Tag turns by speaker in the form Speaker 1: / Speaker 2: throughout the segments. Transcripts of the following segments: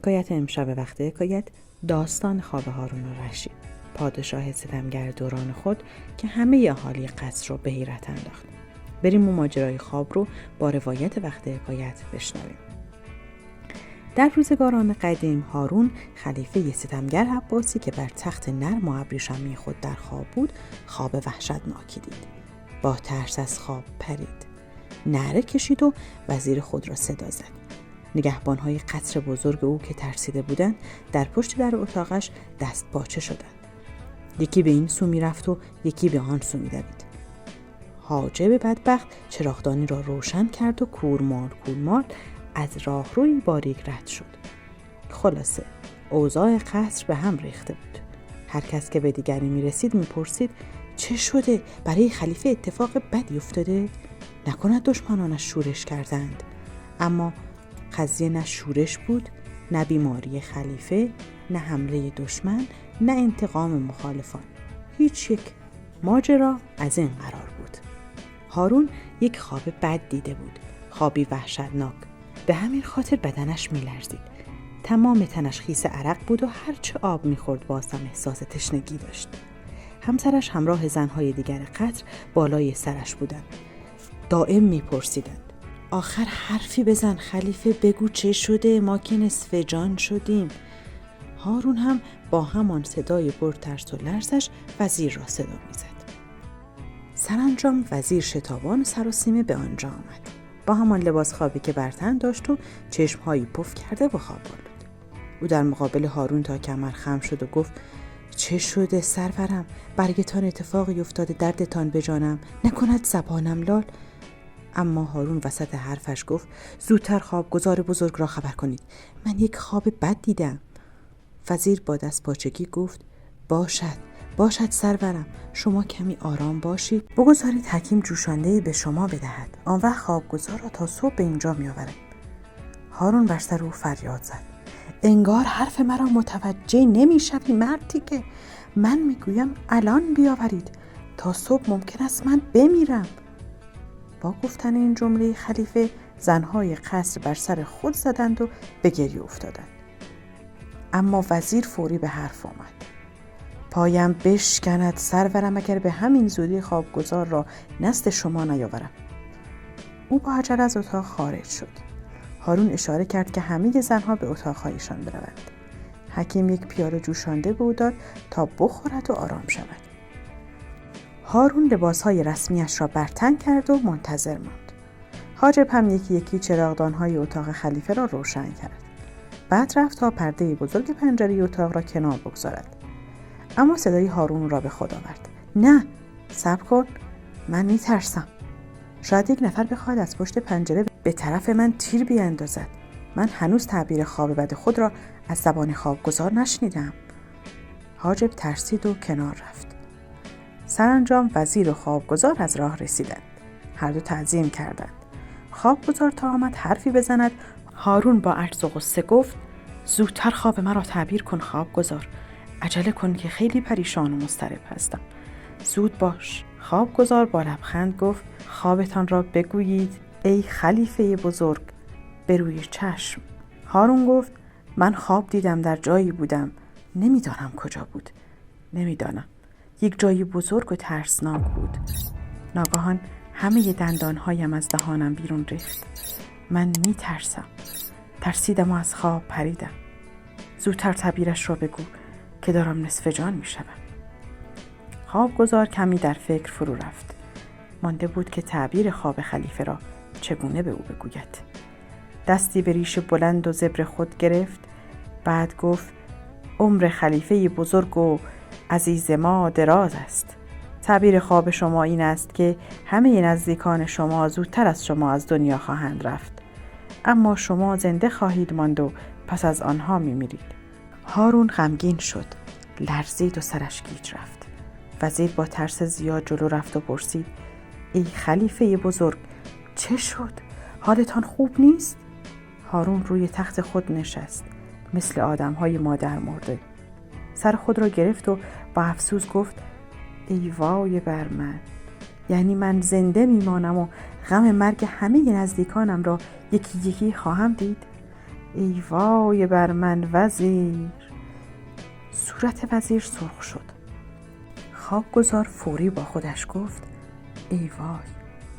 Speaker 1: حکایت امشب وقت حکایت داستان خواب هارون الرشید، پادشاه ستمگر دوران خود که همه اهالی قصر رو به حیرت انداخت. بریم و ماجرای خواب رو با روایت وقت حکایت بشنویم. در روزگاران قدیم هارون خلیفه ستمگر عباسی که بر تخت نرم و ابریشمی خود در خواب بود، خواب وحشتناکی دید. با ترس از خواب پرید، نعره کشید و وزیر خود را صدا زد. نگهبان‌های قصر بزرگ او که ترسیده بودند در پشت در اتاقش دست باچه شدند. یکی به این سو می‌رفت و یکی به آن سو می‌دوید. حاجب بدبخت چراغدانی را روشن کرد و کورمال از راهروی باریک رد شد. خلاصه اوضاع قصر به هم ریخته بود. هر کس که به دیگری می‌رسید می‌پرسید چه شده؟ برای خلیفه اتفاق بدی افتاده؟ نکند دشمنانش شورش کردند؟ اما قضیه نه شورش بود، نه بیماری خلیفه، نه حمله دشمن، نه انتقام مخالفان. هیچ یک. ماجرا از این قرار بود. هارون یک خواب بد دیده بود، خوابی وحشتناک. به همین خاطر بدنش می‌لرزید. تمام تنش خیس عرق بود و هرچه آب می‌خورد باز هم احساس تشنگی داشت. همسرش همراه زن‌های دیگر قصر بالای سرش بودند. دائم می‌پرسیدند آخر حرفی بزن خلیفه، بگو چه شده، ما که نصف جان شدیم. هارون هم با همان صدای پرترس و لرزش وزیر را صدا می‌زد. سرانجام وزیر شتابان و سراسیمه به آنجا آمد، با همان لباس خوابی که بر تن داشت و چشم‌هایی پف کرده و خواب آلود. او در مقابل هارون تا کمر خم شد و گفت چه شده سرورم؟ برگتان اتفاقی افتاده، دردتان بجانم، نکند زبانم لال. اما هارون وسط حرفش گفت زودتر خوابگزار بزرگ را خبر کنید، من یک خواب بد دیدم. وزیر با دست پاچگی گفت باشد سرورم، شما کمی آرام باشید، بگذارید حکیم جوشانده‌ای به شما بدهد، آن وقت خوابگزار را تا صبح به اینجا می آورد. هارون بر سر او فریاد زد انگار حرف مرا متوجه نمی شوی مردی که من می گویم الان بیاورید، تا صبح ممکن است من بمیرم. با گفتن این جمله خلیفه زنهای قصر بر سر خود زدند و به گریه افتادند. اما وزیر فوری به حرف آمد پایم بشکند سرورم اگر به همین زودی خوابگزار را نزد شما نیاورم. او با عجله از اتاق خارج شد. هارون اشاره کرد که همه زنها به اتاقهایشان بروند. حکیم یک پیاله جوشانده به او داد تا بخورد و آرام شود. هارون لباسهای رسمیش را بر تن کرد و منتظر ماند. حاجب هم یکی یکی چراغدانهای اتاق خلیفه را روشن کرد. بعد رفت تا پرده بزرگ پنجره اتاق را کنار بگذارد. اما صدای هارون را به خود آورد. نه، صبر کن، من میترسم. شاید یک نفر بخواهد از پشت پنجره به طرف من تیر بیاندازد. من هنوز تعبیر خواب بد خود را از زبان خوابگزار نشنیدم. حاجب ترسید و کنار رفت. سرانجام وزیر و خوابگزار از راه رسیدند. هر دو تعظیم کردند. خوابگزار تا آمد حرفی بزند، هارون با عجز و غصه گفت زودتر خواب مرا تعبیر کن خوابگزار. عجله کن که خیلی پریشان و مضطرب هستم. زود باش. خوابگزار با لبخند گفت خوابتان را بگویید ای خلیفه بزرگ. به روی چشم. هارون گفت من خواب دیدم در جایی بودم، نمیدانم کجا بود. نمیدانم. یک جایی بزرگ و ترسناک بود. ناگهان همه دندانهایم از دهانم بیرون ریخت. من میترسم. ترسیدم و از خواب پریدم. زودتر تعبیرش را بگو که دارم نصف جان میشوم. خوابگزار کمی در فکر فرو رفت. مانده بود که تعبیر خواب خلیفه را چگونه به او بگوید. دستی به ریش بلند و زبر خود گرفت. بعد گفت عمر خلیفه بزرگ و عزیز ما دراز است. تعبیر خواب شما این است که همه نزدیکان شما زودتر از شما از دنیا خواهند رفت، اما شما زنده خواهید ماند و پس از آنها میمیرید. هارون غمگین شد، لرزید و سرش گیج رفت. وزیر با ترس زیاد جلو رفت و پرسید ای خلیفه بزرگ چه شد؟ حالتان خوب نیست؟ هارون روی تخت خود نشست مثل آدم‌های مادر مرده. سر خود را گرفت و با افسوس گفت ای وای بر من، یعنی من زنده میمانم و غم مرگ همه نزدیکانم را یکی یکی خواهم دید. ای وای بر من وزیر. صورت وزیر سرخ شد. خوابگزار فوری با خودش گفت ای وای،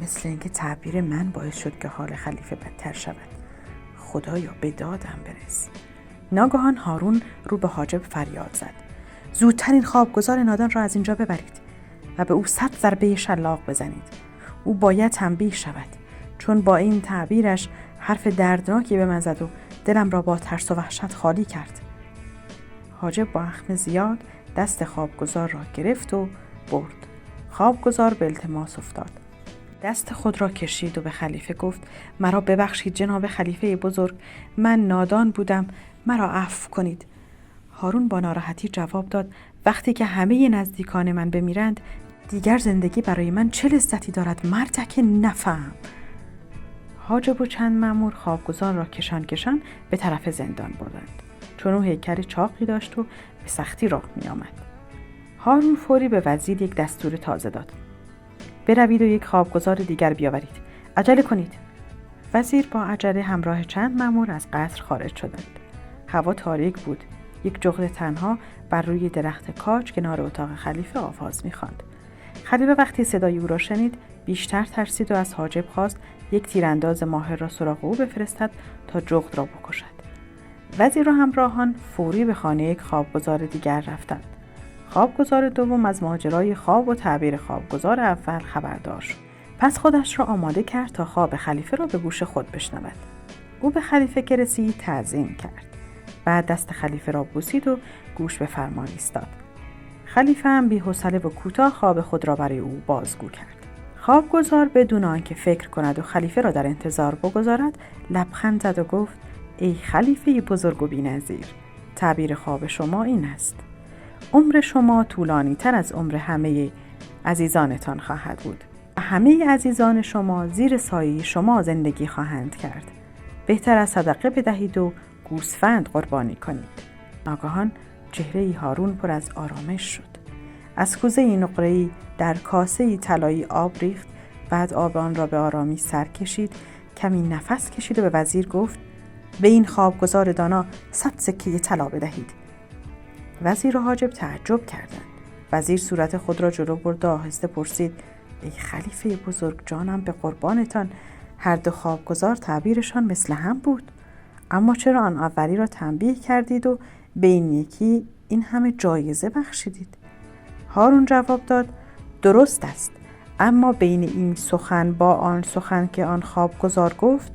Speaker 1: مثل اینکه تعبیر من باعث شد که حال خلیفه بدتر شود. خدایا به دادم برس. ناگهان هارون رو به حاجب فریاد زد زودتر این خوابگزار نادان را از اینجا ببرید و به او 100 ضربه شلاق بزنید. او باید تنبیه شود، چون با این تعبیرش حرف دردناکی به من زد و دلم را با ترس و وحشت خالی کرد. حاجب با اخم زیاد دست خوابگزار را گرفت و برد. خوابگزار به التماس افتاد. دست خود را کشید و به خلیفه گفت مرا ببخشید جناب خلیفه بزرگ، من نادان بودم، مرا عفو کنید. هارون با ناراحتی جواب داد وقتی که همه نزدیکان من بمیرند دیگر زندگی برای من چه لذتی دارد مردک نفهم. حاجب و چند مأمور خوابگزار را کشان به طرف زندان بردند، چون او هیکل چاقی داشت و به سختی راه می آمد. هارون فوری به وزیر یک دستور تازه داد بروید و یک خوابگزار دیگر بیاورید، عجله کنید. وزیر با عجله همراه چند مأمور از قصر خارج شدند. هوا تاریک بود. یک جغد تنها بر روی درخت کاج کنار اتاق خلیفه آواز می‌خواند. خلیفه وقتی صدای او را شنید بیشتر ترسید و از حاجب خواست یک تیرانداز ماهر را سراغ او بفرستد تا جغد را بکشد. وزیر و همراهان فوری به خانه یک خوابگزار دیگر رفتند. خوابگزار دوم از ماجرای خواب و تعبیر خوابگزار اول خبردار شد. پس خودش را آماده کرد تا خواب خلیفه را به گوش خود بشنود. او به خلیفه که رسید تعظیم کرد. بعد دست خلیفه را بوسید و گوش به فرمان ایستاد. خلیفه هم بی‌حوصله و کوتاه خواب خود را برای او بازگو کرد. خوابگزار بدون آنکه فکر کند و خلیفه را در انتظار بگذارد لبخند زد و گفت ای خلیفه بزرگ و بی‌نظیر، تعبیر خواب شما این است: عمر شما طولانی تر از عمر همه عزیزانتان خواهد بود. همه عزیزان شما زیر سایه شما زندگی خواهند کرد. بهتر از صدقه بدهید و گوسفند قربانی کنید. ناگهان چهره هارون پر از آرامش شد. از کوزه نقره‌ای در کاسه طلایی آب ریخت، بعد آب آن را به آرامی سر کشید، کمی نفس کشید و به وزیر گفت به این خوابگزار دانا 100 سکه طلا بدهید. وزیر و حاجب تعجب کردند. وزیر صورت خود را جلو برد و آهسته پرسید ای خلیفه بزرگ، جانم به قربانتان، هر دو خوابگزار تعبیرشان مثل هم بود، اما چرا آن اولی را تنبیه کردید و به این یکی این همه جایزه بخشیدید؟ هارون جواب داد درست است، اما بین این سخن با آن سخن که آن خوابگزار گفت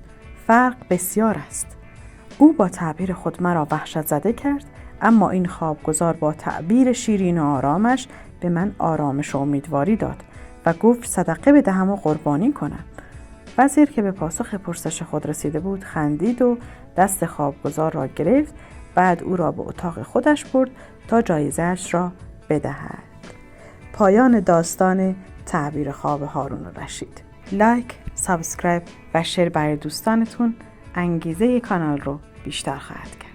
Speaker 1: فرق بسیار است. او با تعبیر خود مرا وحشت زده کرد، اما این خوابگزار با تعبیر شیرین و آرامش به من آرامش و امیدواری داد و گفت صدقه بدهم و قربانی کنم. وزیر که به پاسخ پرسش خود رسیده بود خندید و دست خوابگزار را گرفت، بعد او را به اتاق خودش برد تا جایزه‌اش را بدهد. پایان داستان تعبیر خواب هارون الرشید. لایک، سابسکرایب و شیر برای دوستانتون انگیزه کانال رو بیشتر خواهد کرد.